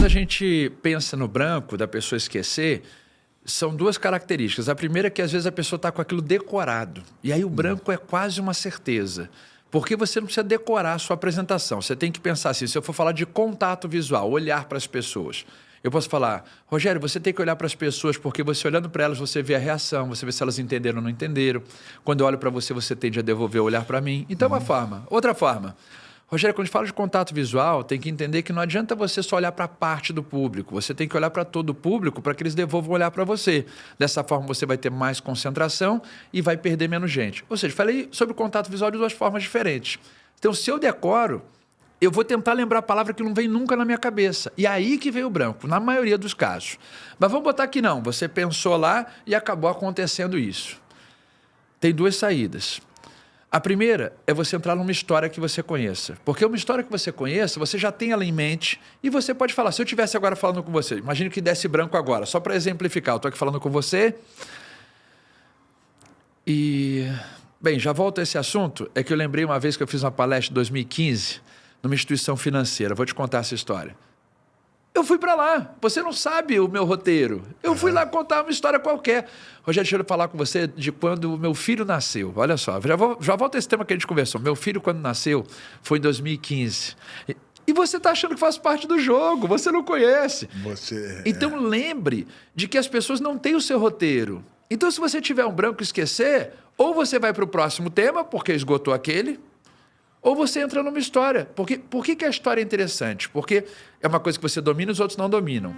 Quando a gente pensa no branco, da pessoa esquecer, são duas características. A primeira é que às vezes a pessoa está com aquilo decorado. E aí o branco é quase uma certeza. Porque você não precisa decorar a sua apresentação. Você tem que pensar assim, se eu for falar de contato visual, olhar para as pessoas. Eu posso falar, Rogério, você tem que olhar para as pessoas porque você olhando para elas, você vê a reação, você vê se elas entenderam ou não entenderam. Quando eu olho para você, você tende a devolver o olhar para mim. Então, uma forma. Outra forma. Rogério, quando a gente fala de contato visual, tem que entender que não adianta você só olhar para parte do público. Você tem que olhar para todo o público para que eles devolvam o olhar para você. Dessa forma, você vai ter mais concentração e vai perder menos gente. Ou seja, falei sobre o contato visual de duas formas diferentes. Então, se eu decoro, eu vou tentar lembrar a palavra que não vem nunca na minha cabeça. E aí que vem o branco, na maioria dos casos. Mas vamos botar que não. Você pensou lá e acabou acontecendo isso. Tem duas saídas. A primeira é você entrar numa história que você conheça. Porque uma história que você conheça, você já tem ela em mente e você pode falar. Se eu estivesse agora falando com você, imagine que desse branco agora, só para exemplificar. Eu estou aqui falando com você e... Bem, já volto a esse assunto. É que eu lembrei uma vez que eu fiz uma palestra em 2015 numa instituição financeira. Vou te contar essa história. Eu fui para lá. Você não sabe o meu roteiro. Eu fui lá contar uma história qualquer. Rogério, deixa eu falar com você de quando o meu filho nasceu. Olha só, já volto a esse tema que a gente conversou. Meu filho, quando nasceu, foi em 2015. E você está achando que faz parte do jogo. Você não conhece. Então, lembre de que as pessoas não têm o seu roteiro. Então, se você tiver um branco e esquecer, ou você vai para o próximo tema, porque esgotou aquele, ou você entra numa história. Por que a história é interessante? Porque é uma coisa que você domina e os outros não dominam.